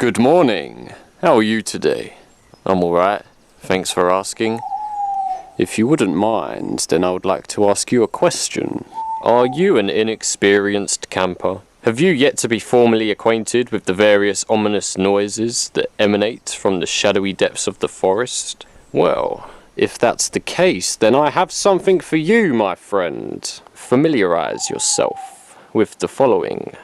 Good morning. How are you today? I'm alright. Thanks for asking. If you wouldn't mind, then I would like to ask you a question. Are you an inexperienced camper? Have you yet to be formally acquainted with the various ominous noises that emanate from the shadowy depths of the forest? Well, if that's the case, then I have something for you, my friend. Familiarize yourself with the following.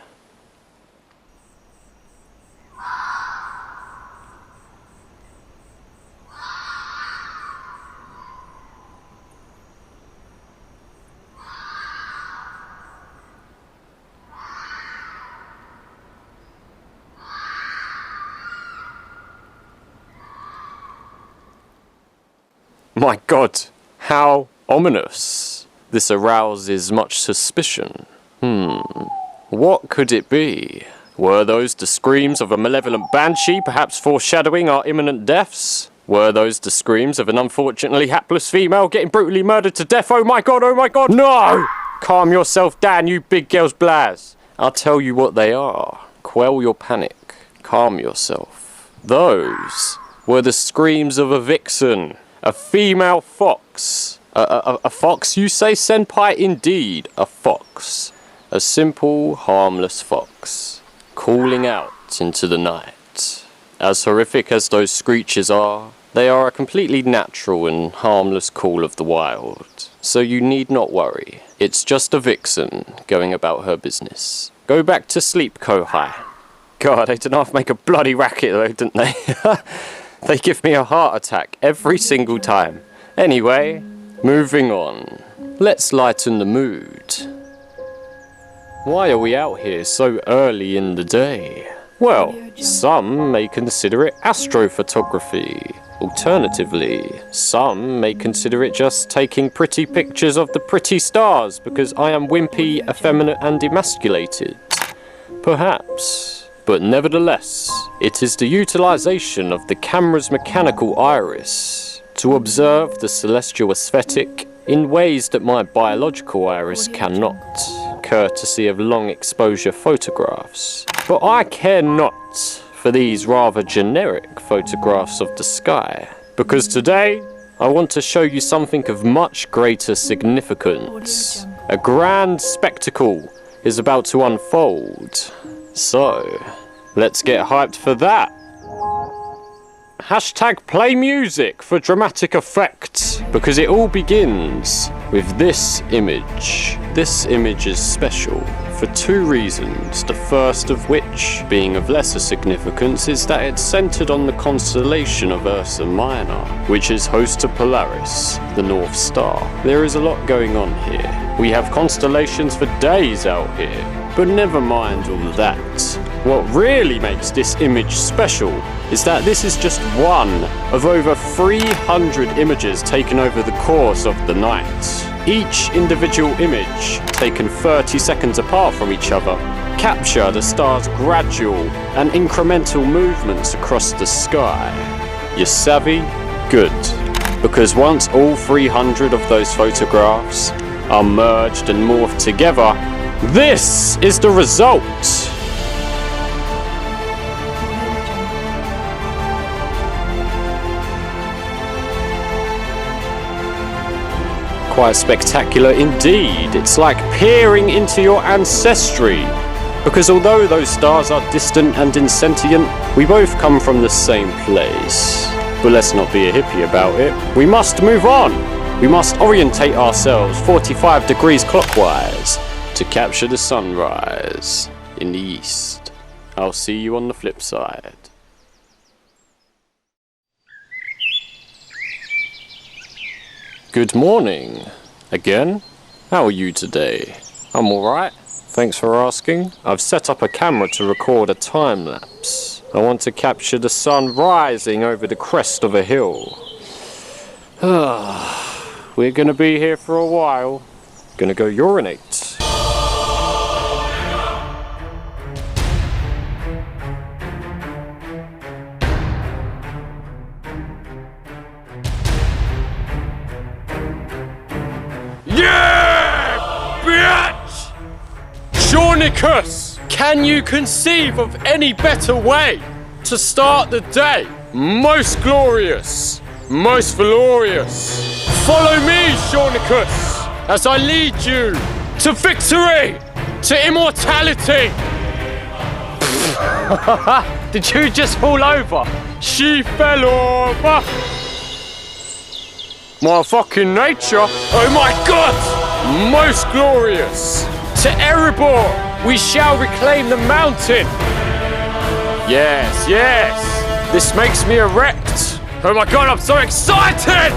My God, how ominous. This arouses much suspicion. What could it be? Were those the screams of a malevolent banshee, perhaps foreshadowing our imminent deaths? Were those the screams of an unfortunately hapless female getting brutally murdered to death? Oh my God, no! Calm yourself down, you big girl's blaz. I'll tell you what they are. Quell your panic. Calm yourself. Those were the screams of a vixen. A female fox. A fox, you say, senpai? Indeed, a fox. A simple, harmless fox. Calling out into the night. As horrific as those screeches are, they are a completely natural and harmless call of the wild. So you need not worry. It's just a vixen going about her business. Go back to sleep, Kohai. God, they didn't have to make a bloody racket though, didn't they? They give me a heart attack every single time. Anyway, moving on. Let's lighten the mood. Why are we out here so early in the day? Well, some may consider it astrophotography. Alternatively, some may consider it just taking pretty pictures of the pretty stars because I am wimpy, effeminate and emasculated. Perhaps. But nevertheless, it is the utilization of the camera's mechanical iris to observe the celestial aesthetic in ways that my biological iris cannot, courtesy of long exposure photographs. But I care not for these rather generic photographs of the sky, because today I want to show you something of much greater significance. A grand spectacle is about to unfold. So, let's get hyped for that. Hashtag play music for dramatic effect, because it all begins with this image. This image is special for two reasons, the first of which, being of lesser significance, is that it's centered on the constellation of Ursa Minor, which is host to Polaris, the North Star. There is a lot going on here. We have constellations for days out here. But never mind all of that. What really makes this image special is that this is just one of over 300 images taken over the course of the night. Each individual image, taken 30 seconds apart from each other, capture the star's gradual and incremental movements across the sky. You savvy? Good. Because once all 300 of those photographs are merged and morphed together, this is the result! Quite spectacular indeed. It's like peering into your ancestry. Because although those stars are distant and insentient, we both come from the same place. But let's not be a hippie about it. We must move on. We must orientate ourselves 45 degrees clockwise to capture the sunrise in the east. I'll see you on the flip side. Good morning. Again? How are you today? I'm alright. Thanks for asking. I've set up a camera to record a time lapse. I want to capture the sun rising over the crest of a hill. We're gonna be here for a while. Gonna go urinate. Yeah, bitch! Jornicus, can you conceive of any better way to start the day. Most glorious, most glorious. Follow me, Shaunicus, as I lead you to victory, to immortality. Did you just fall over? She fell over. My fucking nature. Oh my God. Most glorious. To Erebor, we shall reclaim the mountain. Yes, yes. This makes me erect. Oh my God, I'm so excited.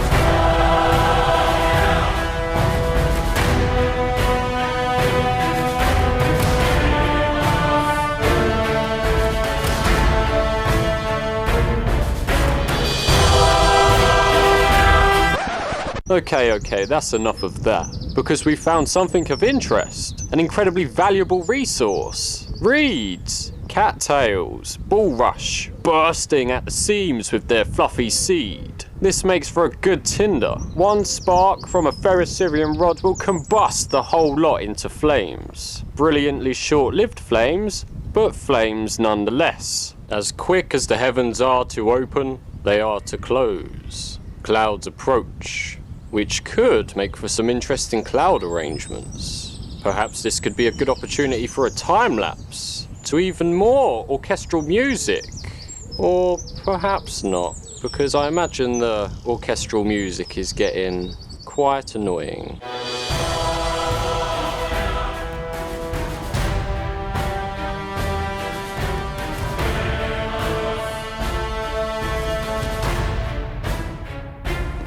Okay, that's enough of that. Because we found something of interest. An incredibly valuable resource. Reeds, cattails, bulrush, bursting at the seams with their fluffy seed. This makes for a good tinder. One spark from a ferrocerium rod will combust the whole lot into flames. Brilliantly short-lived flames, but flames nonetheless. As quick as the heavens are to open, they are to close. Clouds approach, which could make for some interesting cloud arrangements. Perhaps this could be a good opportunity for a time-lapse to even more orchestral music. Or perhaps not, because I imagine the orchestral music is getting quite annoying.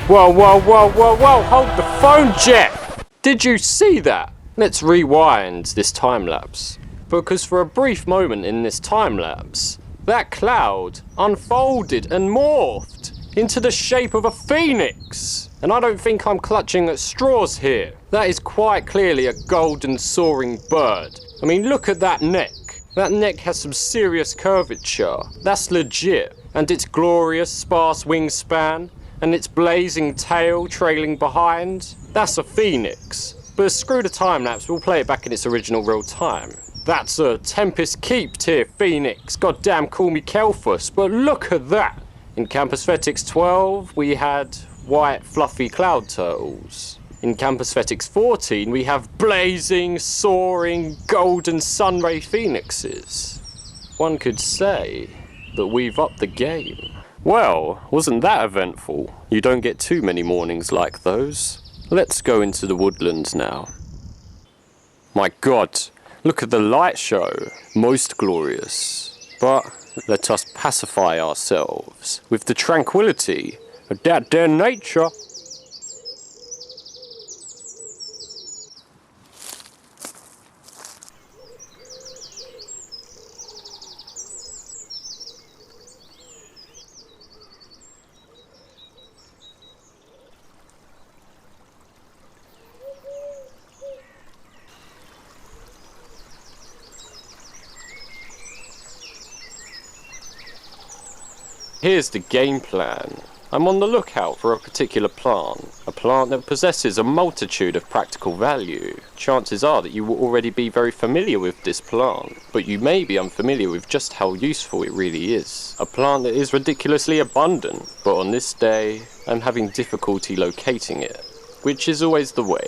Whoa, hold the phone, Jeff! Did you see that? Let's rewind this time-lapse. Because for a brief moment in this time-lapse, that cloud unfolded and morphed into the shape of a phoenix. And I don't think I'm clutching at straws here. That is quite clearly a golden soaring bird. I mean, look at that neck. That neck has some serious curvature. That's legit. And its glorious sparse wingspan, and its blazing tail trailing behind, that's a phoenix. But screw the time-lapse, we'll play it back in its original real time. That's a Tempest Keep tier phoenix, goddamn call me Kelphus, but look at that! In CampAesthetics 12, we had white fluffy cloud turtles. In CampAesthetics 14, we have blazing, soaring, golden sunray phoenixes. One could say that we've upped the game. Well, wasn't that eventful? You don't get too many mornings like those. Let's go into the woodlands now. My God, look at the light show. Most glorious. But let us pacify ourselves with the tranquility of that there nature. Here's the game plan. I'm on the lookout for a particular plant. A plant that possesses a multitude of practical value. Chances are that you will already be very familiar with this plant, but you may be unfamiliar with just how useful it really is. A plant that is ridiculously abundant, but on this day, I'm having difficulty locating it, which is always the way.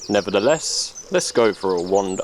Nevertheless, let's go for a wander.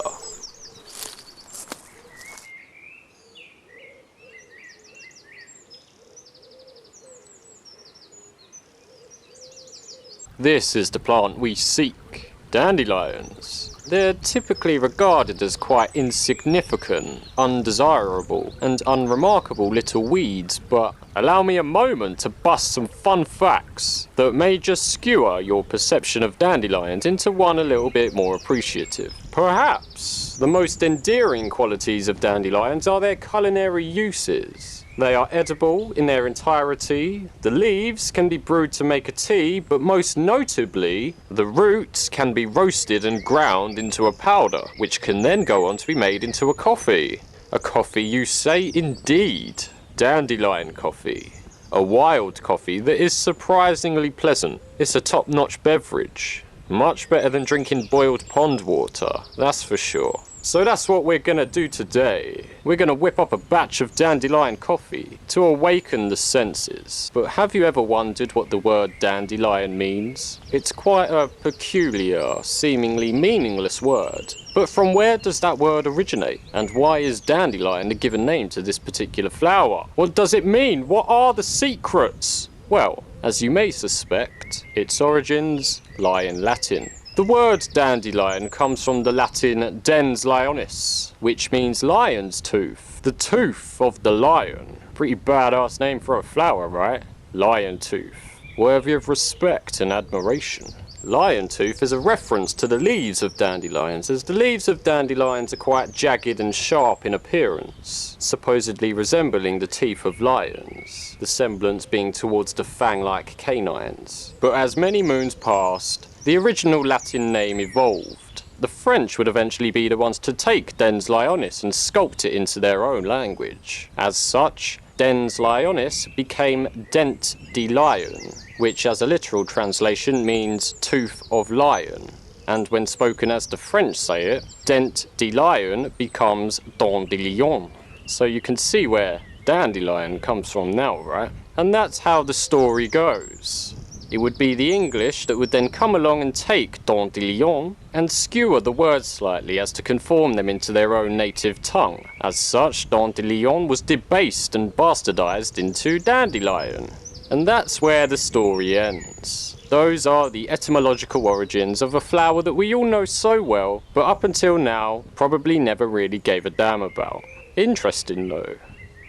This is the plant we seek, dandelions. They're typically regarded as quite insignificant, undesirable, and unremarkable little weeds, but allow me a moment to bust some fun facts that may just skewer your perception of dandelions into one a little bit more appreciative. Perhaps the most endearing qualities of dandelions are their culinary uses. They are edible in their entirety. The leaves can be brewed to make a tea, but most notably, the roots can be roasted and ground into a powder, which can then go on to be made into a coffee. A coffee, you say? Indeed. Dandelion coffee. A wild coffee that is surprisingly pleasant. It's a top-notch beverage. Much better than drinking boiled pond water, that's for sure. So that's what we're gonna do today. We're gonna whip up a batch of dandelion coffee to awaken the senses. But have you ever wondered what the word dandelion means? It's quite a peculiar, seemingly meaningless word. But from where does that word originate? And why is dandelion the given name to this particular flower? What does it mean? What are the secrets? Well, as you may suspect, its origins lie in Latin. The word dandelion comes from the Latin dens lionis, which means lion's tooth. The tooth of the lion. Pretty badass name for a flower, right? Lion tooth. Worthy of respect and admiration. Lion tooth is a reference to the leaves of dandelions, as the leaves of dandelions are quite jagged and sharp in appearance, supposedly resembling the teeth of lions, the semblance being towards the fang-like canines. But as many moons passed, the original Latin name evolved. The French would eventually be the ones to take dens lionis and sculpt it into their own language. As such, dens lionis became dent de lion, which as a literal translation means tooth of lion. And when spoken as the French say it, dent de lion becomes dandelion. So you can see where dandelion comes from now, right? And that's how the story goes. It would be the English that would then come along and take dandelion and skewer the words slightly as to conform them into their own native tongue. As such, dandelion was debased and bastardized into dandelion. And that's where the story ends. Those are the etymological origins of a flower that we all know so well, but up until now, probably never really gave a damn about. Interesting though,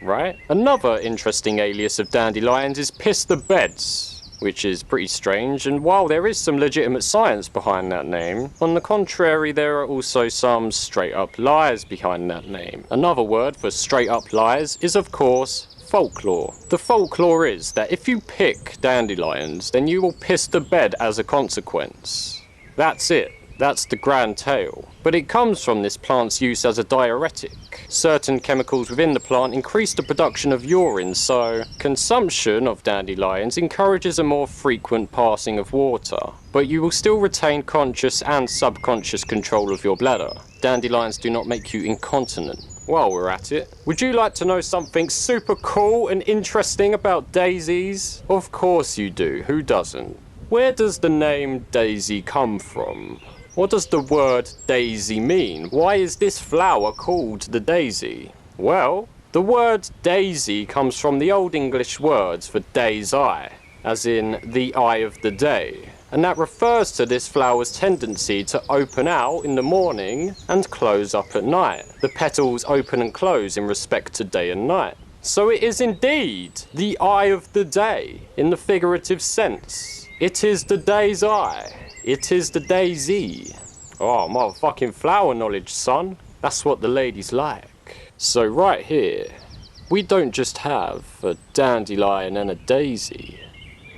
right? Another interesting alias of dandelions is piss the beds, which is pretty strange, and while there is some legitimate science behind that name, on the contrary there are also some straight up lies behind that name. Another word for straight up lies is of course folklore. The folklore is that if you pick dandelions, then you will piss the bed as a consequence. That's it. That's the grand tale. But it comes from this plant's use as a diuretic. Certain chemicals within the plant increase the production of urine, so consumption of dandelions encourages a more frequent passing of water. But you will still retain conscious and subconscious control of your bladder. Dandelions do not make you incontinent. While we're at it, would you like to know something super cool and interesting about daisies? Of course you do, who doesn't? Where does the name daisy come from? What does the word daisy mean? Why is this flower called the daisy? Well, the word daisy comes from the Old English words for day's eye, as in the eye of the day. And that refers to this flower's tendency to open out in the morning and close up at night. The petals open and close in respect to day and night. So it is indeed the eye of the day, in the figurative sense. It is the day's eye. It is the daisy. Oh, motherfucking flower knowledge, son. That's what the ladies like. So right here, we don't just have a dandelion and a daisy.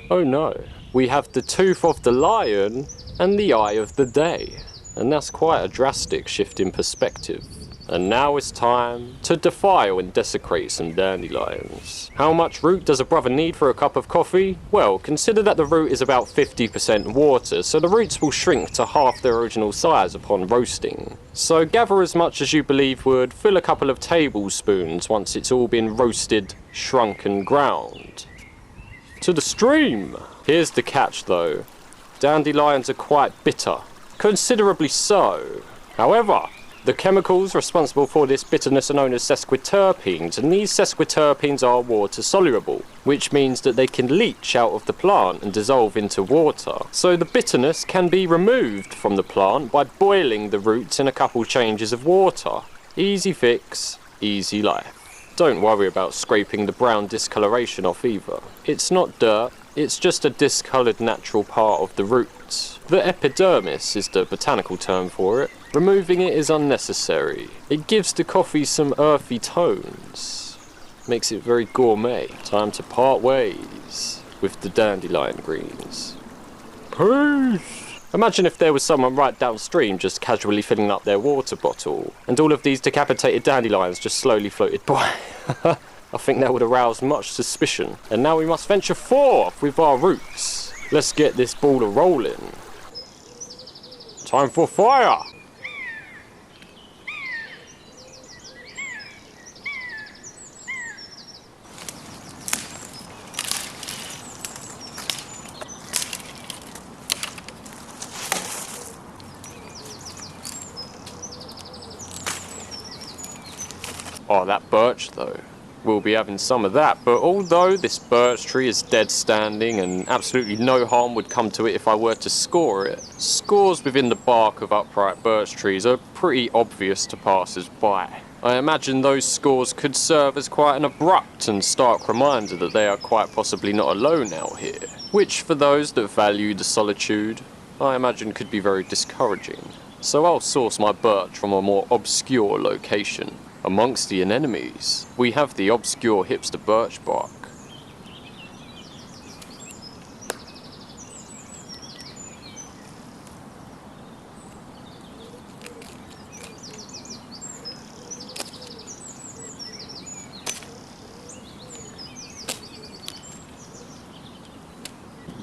Oh no. We have the tooth of the lion and the eye of the day. And that's quite a drastic shift in perspective. And now it's time to defile and desecrate some dandelions. How much root does a brother need for a cup of coffee? Well, consider that the root is about 50% water, so the roots will shrink to half their original size upon roasting. So gather as much as you believe would fill a couple of tablespoons once it's all been roasted, shrunk and ground. To the stream! Here's the catch though. Dandelions are quite bitter. Considerably so. However, the chemicals responsible for this bitterness are known as sesquiterpenes, and these sesquiterpenes are water soluble, which means that they can leach out of the plant and dissolve into water. So the bitterness can be removed from the plant by boiling the roots in a couple changes of water. Easy fix, easy life. Don't worry about scraping the brown discoloration off either. It's not dirt, it's just a discoloured natural part of the roots. The epidermis is the botanical term for it. Removing it is unnecessary. It gives the coffee some earthy tones. Makes it very gourmet. Time to part ways with the dandelion greens. Peace! Imagine if there was someone right downstream just casually filling up their water bottle, and all of these decapitated dandelions just slowly floated by. I think that would arouse much suspicion. And now we must venture forth with our roots. Let's get this ball a-rolling. Time for fire! Oh, that birch though. We'll be having some of that, but although this birch tree is dead standing and absolutely no harm would come to it if I were to score it, scores within the bark of upright birch trees are pretty obvious to passers-by. I imagine those scores could serve as quite an abrupt and stark reminder that they are quite possibly not alone out here, which for those that value the solitude, I imagine could be very discouraging. So I'll source my birch from a more obscure location. Amongst the anemones, we have the obscure hipster birch bark.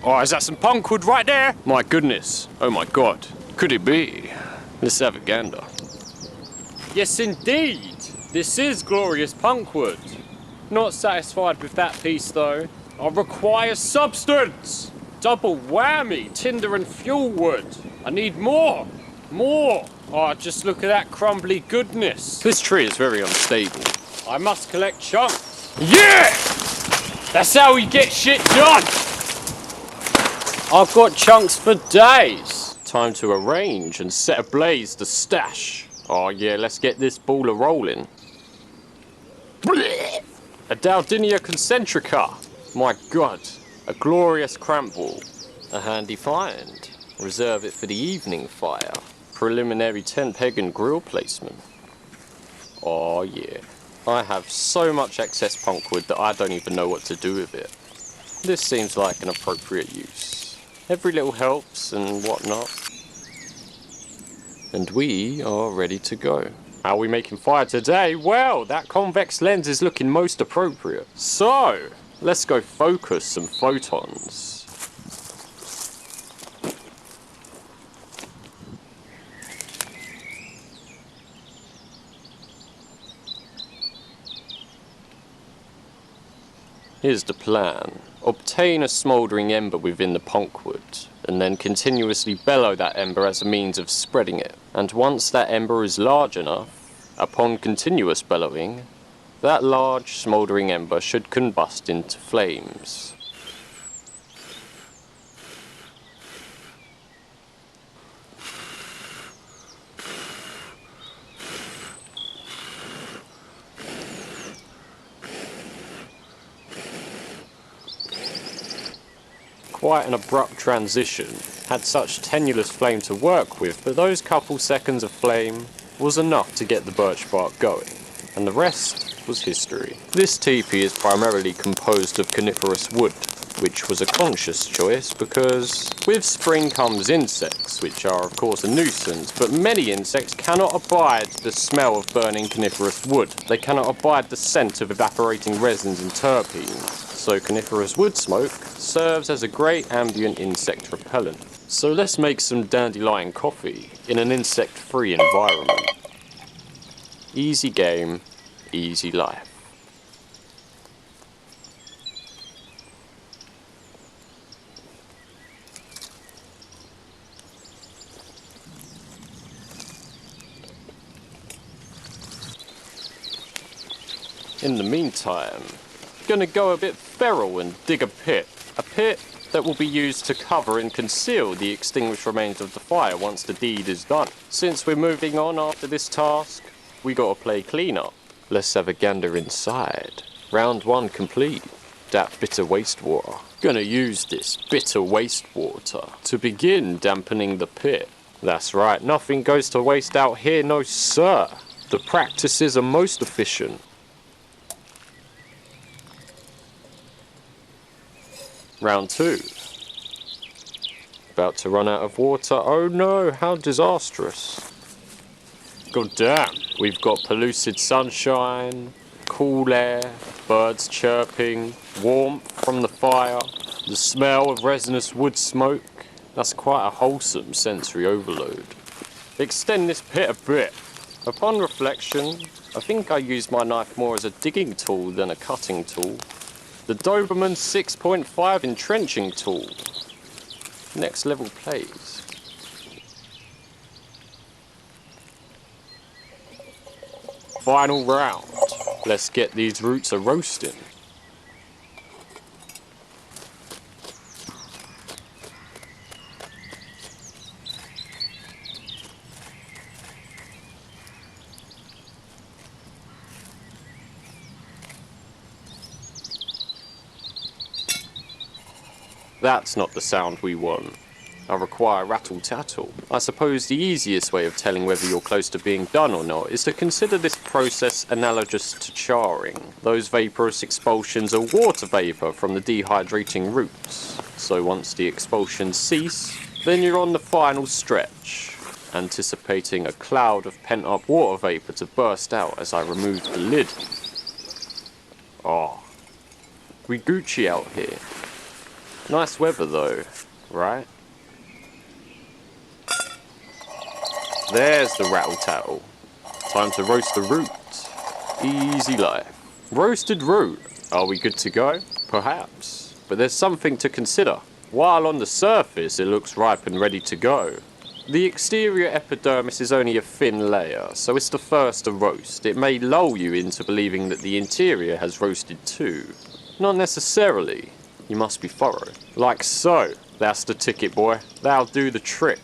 Oh, is that some punkwood right there? My goodness. Oh my god. Could it be? Let's have a gander. Yes, indeed. This is glorious punkwood. Not satisfied with that piece, though. I require substance. Double whammy, tinder and fuel wood. I need more. More. Oh, just look at that crumbly goodness. This tree is very unstable. I must collect chunks. Yeah! That's how we get shit done. I've got chunks for days. Time to arrange and set ablaze the stash. Oh yeah, let's get this ball a-rolling. A Dandelion concentrica. My god, a glorious cramp ball. A handy find. Reserve it for the evening fire. Preliminary tent peg and grill placement. Oh yeah. I have so much excess punkwood that I don't even know what to do with it. This seems like an appropriate use. Every little helps and whatnot. And we are ready to go. How are we making fire today? Well, that convex lens is looking most appropriate. So, let's go focus some photons. Here's the plan. Obtain a smouldering ember within the punkwood, and then continuously bellow that ember as a means of spreading it. And once that ember is large enough, upon continuous bellowing, that large smouldering ember should combust into flames. Quite an abrupt transition. Had such tenuous flame to work with, but those couple seconds of flame was enough to get the birch bark going, and the rest was history. This teepee is primarily composed of coniferous wood, which was a conscious choice because with spring comes insects, which are of course a nuisance, but many insects cannot abide the smell of burning coniferous wood. They cannot abide the scent of evaporating resins and terpenes. So coniferous wood smoke serves as a great ambient insect repellent. So let's make some dandelion coffee in an insect-free environment. Easy game, easy life. In the meantime, gonna go a bit feral and dig a pit. A pit that will be used to cover and conceal the extinguished remains of the fire once the deed is done. Since we're moving on after this task, we gotta play clean up. Let's have a gander inside. Round 1 complete. That bitter wastewater. Gonna use this bitter wastewater to begin dampening the pit. That's right, nothing goes to waste out here, no sir. The practices are most efficient. Round 2. About to run out of water. Oh no, how disastrous. God damn. We've got pellucid sunshine, cool air, birds chirping, warmth from the fire, the smell of resinous wood smoke. That's quite a wholesome sensory overload. Extend this pit a bit. Upon reflection, I think I used my knife more as a digging tool than a cutting tool. The Doberman 6.5 entrenching tool. Next level plays. Final round. let's get these roots a roasting. That's not the sound we want. I require rattle-tattle. I suppose the easiest way of telling whether you're close to being done or not is to consider this process analogous to charring. Those vaporous expulsions are water vapor from the dehydrating roots. So once the expulsions cease, then you're on the final stretch, anticipating a cloud of pent-up water vapor to burst out as I remove the lid. Oh, we Gucci out here. Nice weather though, right? There's the rattle-tattle. Time to roast the root. Easy life. Roasted root. Are we good to go? Perhaps. But there's something to consider. While on the surface it looks ripe and ready to go, the exterior epidermis is only a thin layer, so it's the first to roast. It may lull you into believing that the interior has roasted too. Not necessarily. You must be thorough. Like so. That's the ticket, boy. That'll do the trick.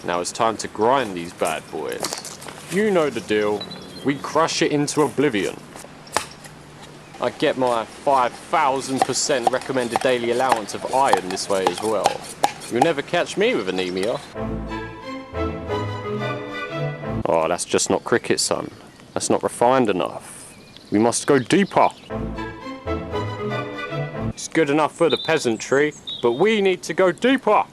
Now it's time to grind these bad boys. You know the deal. We crush it into oblivion. I get my 5,000% recommended daily allowance of iron this way as well. You'll never catch me with anemia. Oh, that's just not cricket, son. That's not refined enough. We must go deeper. It's good enough for the peasantry, but we need to go deeper.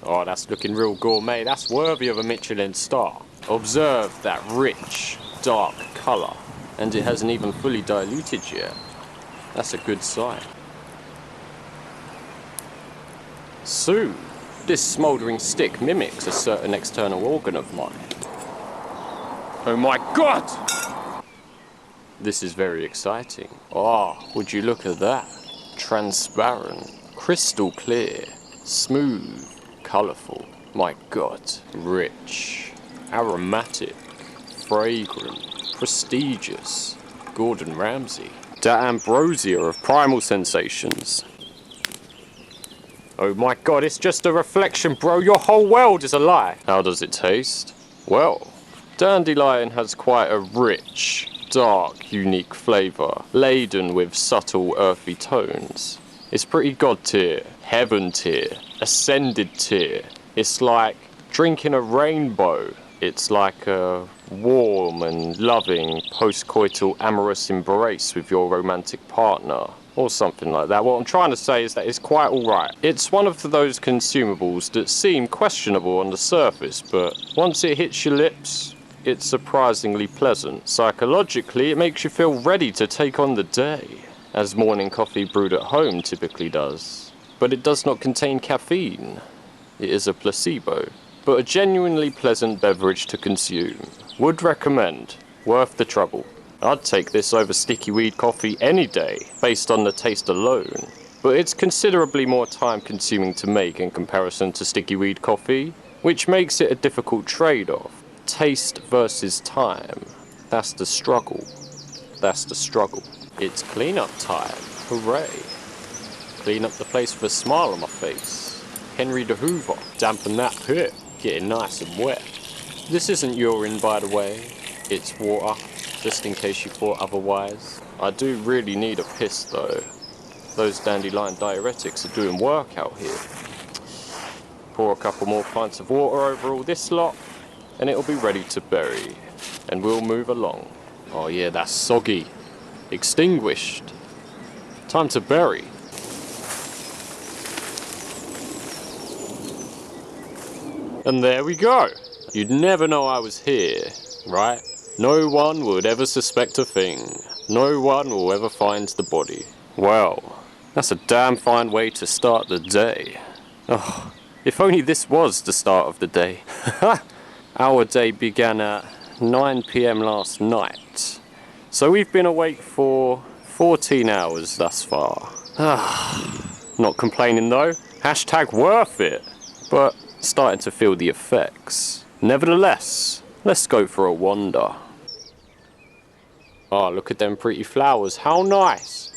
Oh, that's looking real gourmet. That's worthy of a Michelin star. Observe that rich, dark colour. And it hasn't even fully diluted yet. That's a good sign. Soon, this smouldering stick mimics a certain external organ of mine. Oh my god! This is very exciting. Oh, would you look at that? Transparent, crystal clear, smooth, colourful. My god, rich, aromatic, fragrant, prestigious. Gordon Ramsay. That ambrosia of primal sensations. Oh my god, it's just a reflection, bro. Your whole world is a lie. How does it taste? Well, Dandelion has quite a rich, dark, unique flavour, laden with subtle, earthy tones. It's pretty god tier, heaven tier, ascended tier. It's like drinking a rainbow. It's like a warm and loving post-coital amorous embrace with your romantic partner. Or something like that. What I'm trying to say is that it's quite alright. It's one of those consumables that seem questionable on the surface, but once it hits your lips, it's surprisingly pleasant. Psychologically, it makes you feel ready to take on the day, as morning coffee brewed at home typically does. But it does not contain caffeine. It is a placebo, but a genuinely pleasant beverage to consume. Would recommend. Worth the trouble. I'd take this over sticky weed coffee any day, based on the taste alone. But it's considerably more time consuming to make in comparison to sticky weed coffee, which makes it a difficult trade-off. Taste versus time. That's the struggle. That's the struggle. It's clean-up time. Hooray. Clean up the place with a smile on my face. Henry the Hoover. Dampen that pit. Getting nice and wet. This isn't urine, by the way. It's water. Just in case you thought otherwise. I do really need a piss though. Those dandelion diuretics are doing work out here. Pour a couple more pints of water over all this lot, and it'll be ready to bury. And we'll move along. Oh yeah, that's soggy. Extinguished. Time to bury. And there we go. You'd never know I was here, right? No one would ever suspect a thing. No one will ever find the body. Well, that's a damn fine way to start the day. Oh, if only this was the start of the day. Our day began at 9 PM last night. So we've been awake for 14 hours thus far. Not complaining though. Hashtag worth it. But starting to feel the effects. Nevertheless, let's go for a wander. Oh, look at them pretty flowers. How nice.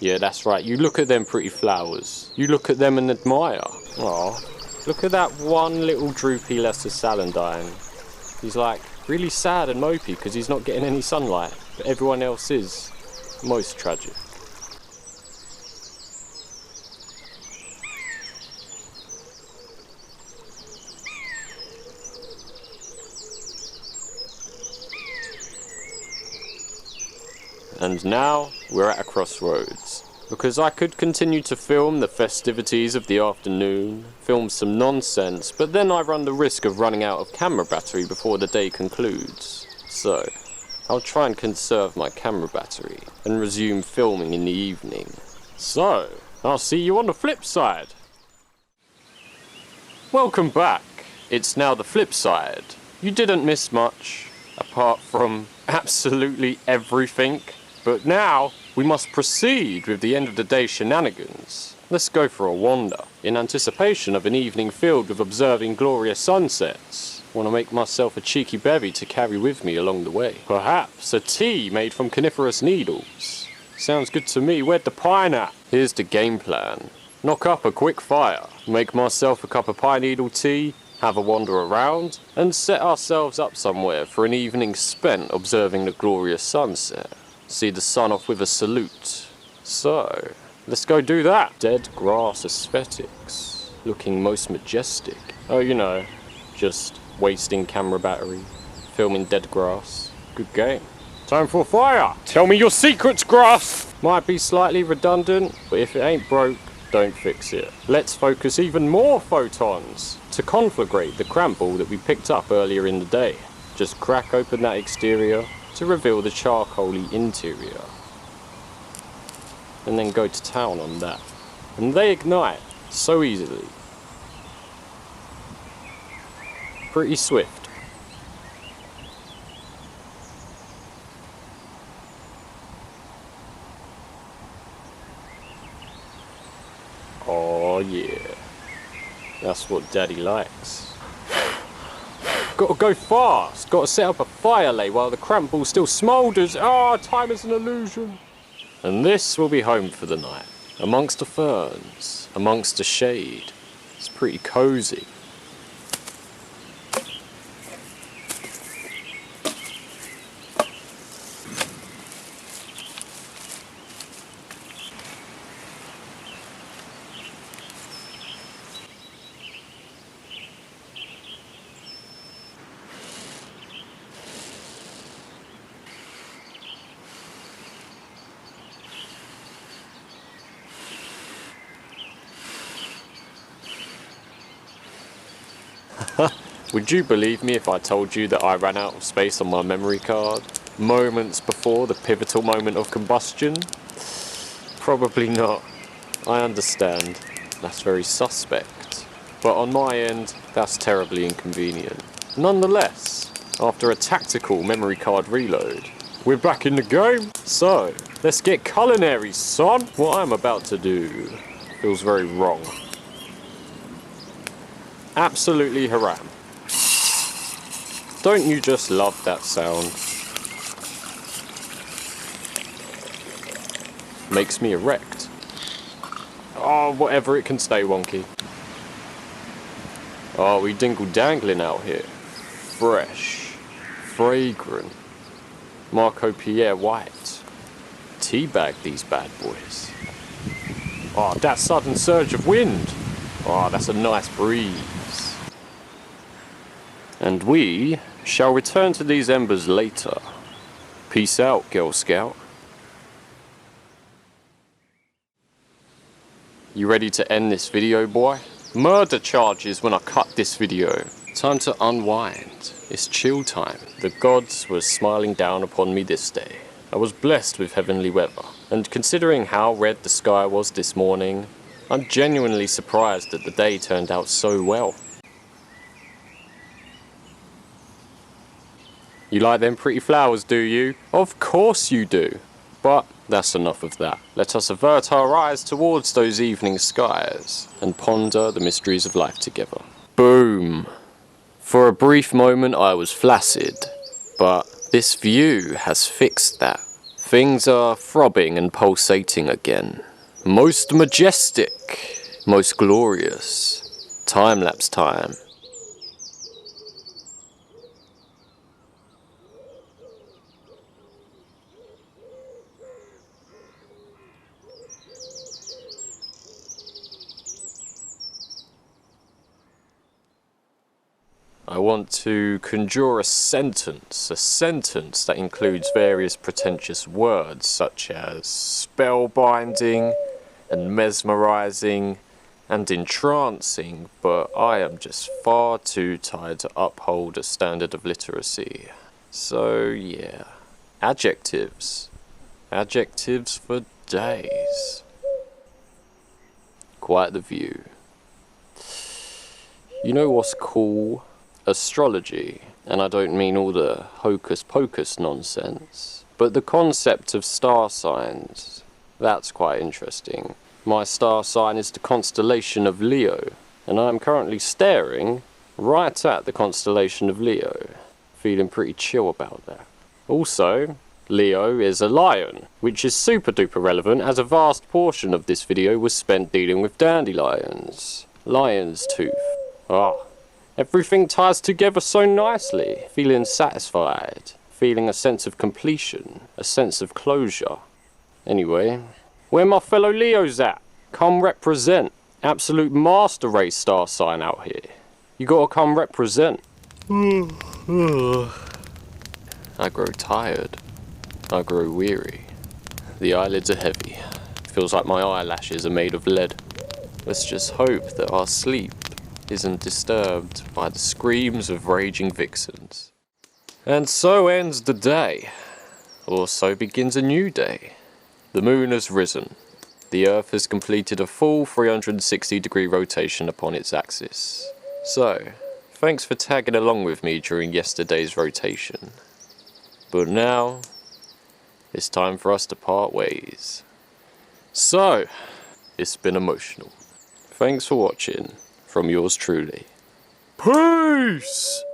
Yeah, that's right. You look at them pretty flowers. You look at them and admire. Oh, look at that one little droopy lesser celandine. He's like really sad and mopey because he's not getting any sunlight. But everyone else is. Most tragic. And now we're at a crossroads, because I could continue to film the festivities of the afternoon, film some nonsense, but then I run the risk of running out of camera battery before the day concludes. So, I'll try and conserve my camera battery and resume filming in the evening. So, I'll see you on the flip side. Welcome back. It's now the flip side. You didn't miss much, apart from absolutely everything. But now, we must proceed with the end of the day shenanigans. Let's go for a wander, in anticipation of an evening filled with observing glorious sunsets. Want to make myself a cheeky bevy to carry with me along the way. Perhaps a tea made from coniferous needles. Sounds good to me, where'd the pine at? Here's the game plan. Knock up a quick fire, make myself a cup of pine needle tea, have a wander around, and set ourselves up somewhere for an evening spent observing the glorious sunset. See the sun off with a salute. So, let's go do that. Dead grass aesthetics. Looking most majestic. Oh, you know, just wasting camera battery. Filming dead grass. Good game. Time for a fire! Tell me your secrets, grass! Might be slightly redundant, but if it ain't broke, don't fix it. Let's focus even more photons to conflagrate the cramp ball that we picked up earlier in the day. Just crack open that exterior to reveal the charcoaly interior. And then go to town on that. And they ignite so easily. Pretty swift. Oh yeah. That's what Daddy likes. Gotta go fast. Gotta set up a fire lay while the cramp ball still smoulders. Ah, time is an illusion. And this will be home for the night. Amongst the ferns, amongst the shade. It's pretty cozy. Would you believe me if I told you that I ran out of space on my memory card moments before the pivotal moment of combustion? Probably not. I understand. That's very suspect. But on my end, that's terribly inconvenient. Nonetheless, after a tactical memory card reload, we're back in the game. So, let's get culinary, son. What I'm about to do feels very wrong. Absolutely haram. Don't you just love that sound? Makes me erect. Oh, whatever, it can stay wonky. Oh, we dingle dangling out here. Fresh. Fragrant. Marco Pierre White. Teabag these bad boys. Oh, that sudden surge of wind. Oh, that's a nice breeze. And we shall return to these embers later. Peace out, Girl Scout. You ready to end this video, boy? Murder charges when I cut this video. Time to unwind. It's chill time. The gods were smiling down upon me this day. I was blessed with heavenly weather. And considering how red the sky was this morning, I'm genuinely surprised that the day turned out so well. You like them pretty flowers, do you? Of course you do. But that's enough of that. Let us avert our eyes towards those evening skies and ponder the mysteries of life together. Boom. For a brief moment I was flaccid, but this view has fixed that. Things are throbbing and pulsating again. Most majestic, most glorious. Time-lapse time. I want to conjure a sentence that includes various pretentious words such as spellbinding and mesmerizing and entrancing, but I am just far too tired to uphold a standard of literacy. So yeah, adjectives. Adjectives for days. Quite the view. You know what's cool? Astrology, and I don't mean all the hocus pocus nonsense, but the concept of star signs. That's quite interesting. My star sign is the constellation of Leo, and I'm currently staring right at the constellation of Leo, feeling pretty chill about that. Also, Leo is a lion, which is super duper relevant as a vast portion of this video was spent dealing with dandelions. Lion's tooth. Everything ties together so nicely. Feeling satisfied. Feeling a sense of completion. A sense of closure. Anyway, where my fellow Leos at? Come represent. Absolute master race star sign out here. You gotta come represent. I grow tired. I grow weary. The eyelids are heavy. Feels like my eyelashes are made of lead. Let's just hope that our sleep isn't disturbed by the screams of raging vixens. And so ends the day. Or so begins a new day. The moon has risen. The earth has completed a full 360-degree rotation upon its axis. So, thanks for tagging along with me during yesterday's rotation. But now, it's time for us to part ways. So, it's been emotional. Thanks for watching. From yours truly. Peace!